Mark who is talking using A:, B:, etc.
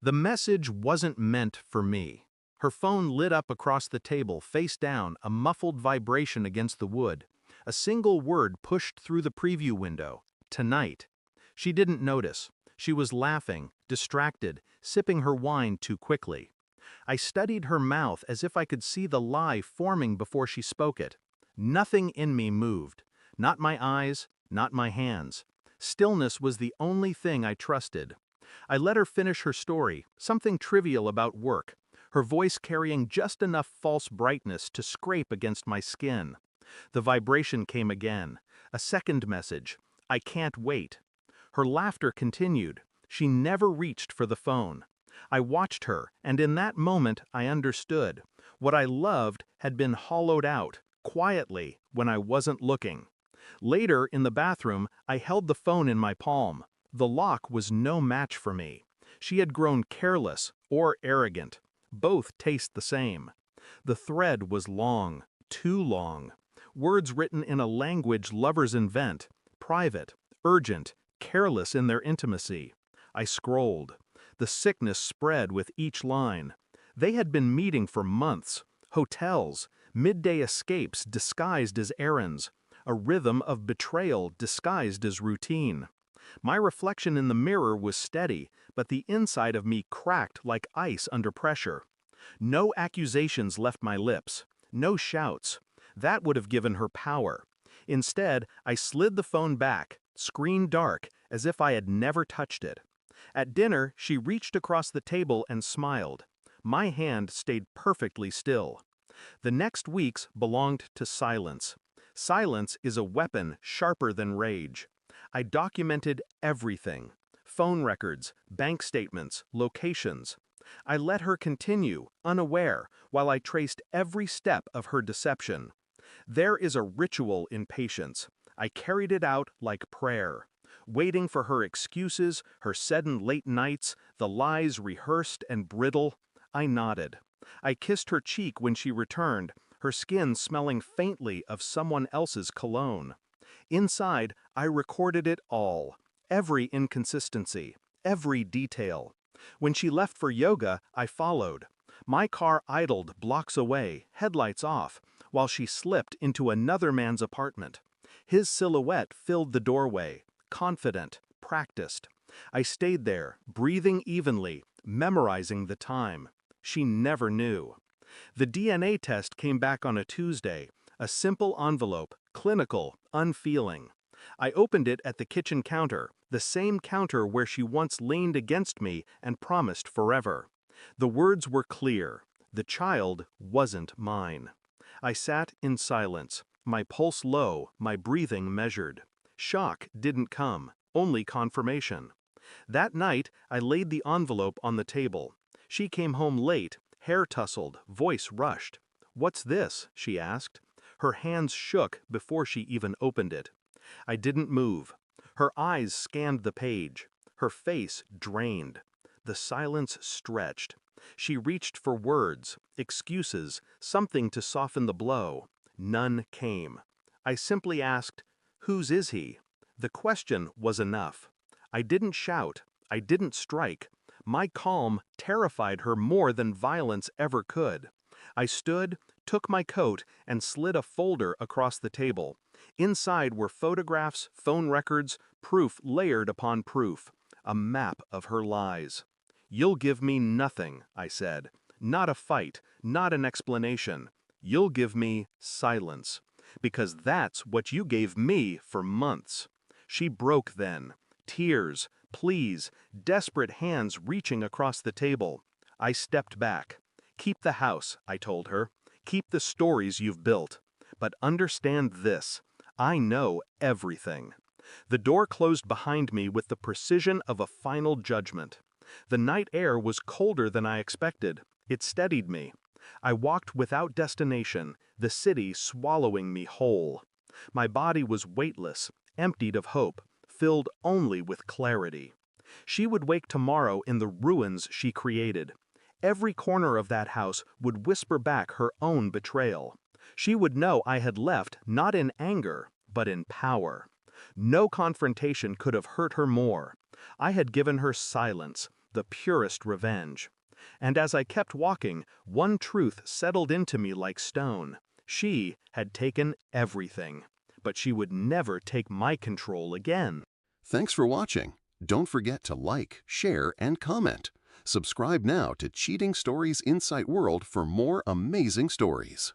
A: The message wasn't meant for me. Her phone lit up across the table, face down, a muffled vibration against the wood. A single word pushed through the preview window. Tonight. She didn't notice. She was laughing, distracted, sipping her wine too quickly. I studied her mouth as if I could see the lie forming before she spoke it. Nothing in me moved. Not my eyes, not my hands. Stillness was the only thing I trusted. I let her finish her story, something trivial about work, her voice carrying just enough false brightness to scrape against my skin. The vibration came again. A second message. I can't wait. Her laughter continued. She never reached for the phone. I watched her, and in that moment I understood. What I loved had been hollowed out, quietly, when I wasn't looking. Later, in the bathroom, I held the phone in my palm. The lock was no match for me. She had grown careless or arrogant. Both taste the same. The thread was long, too long. Words written in a language lovers invent, private, urgent, careless in their intimacy. I scrolled. The sickness spread with each line. They had been meeting for months. Hotels, midday escapes disguised as errands. A rhythm of betrayal disguised as routine. My reflection in the mirror was steady, but the inside of me cracked like ice under pressure. No accusations left my lips. No shouts. That would have given her power. Instead, I slid the phone back, screen dark, as if I had never touched it. At dinner, she reached across the table and smiled. My hand stayed perfectly still. The next weeks belonged to silence. Silence is a weapon sharper than rage. I documented everything. Phone records, bank statements, locations. I let her continue, unaware, while I traced every step of her deception. There is a ritual in patience. I carried it out like prayer. Waiting for her excuses, her sudden late nights, the lies rehearsed and brittle. I nodded. I kissed her cheek when she returned, her skin smelling faintly of someone else's cologne. Inside, I recorded it all. Every inconsistency, every detail. When she left for yoga, I followed. My car idled blocks away, headlights off, while she slipped into another man's apartment. His silhouette filled the doorway, confident, practiced. I stayed there, breathing evenly, memorizing the time. She never knew. The DNA test came back on a Tuesday, a simple envelope, clinical, unfeeling. I opened it at the kitchen counter, the same counter where she once leaned against me and promised forever. The words were clear. The child wasn't mine. I sat in silence, my pulse low, my breathing measured. Shock didn't come, only confirmation. That night, I laid the envelope on the table. She came home late, hair tousled, voice rushed. "What's this?" she asked. Her hands shook before she even opened it. I didn't move. Her eyes scanned the page. Her face drained. The silence stretched. She reached for words, excuses, something to soften the blow. None came. I simply asked, "Whose is he?" The question was enough. I didn't shout. I didn't strike. My calm terrified her more than violence ever could. I stood, took my coat, and slid a folder across the table. Inside were photographs, phone records, proof layered upon proof. A map of her lies. "You'll give me nothing," I said. "Not a fight, not an explanation. You'll give me silence. Because that's what you gave me for months." She broke then. Tears, pleas, desperate hands reaching across the table. I stepped back. "Keep the house," I told her. "Keep the stories you've built. But understand this. I know everything." The door closed behind me with the precision of a final judgment. The night air was colder than I expected. It steadied me. I walked without destination, the city swallowing me whole. My body was weightless, emptied of hope, filled only with clarity. She would wake tomorrow in the ruins she created. Every corner of that house would whisper back her own betrayal. She would know I had left not in anger, but in power. No confrontation could have hurt her more. I had given her silence, the purest revenge. And as I kept walking, one truth settled into me like stone. She had taken everything, but she would never take my control again.
B: Thanks for watching. Don't forget to like, share, and comment. Subscribe now to Cheating Stories Insight World for more amazing stories.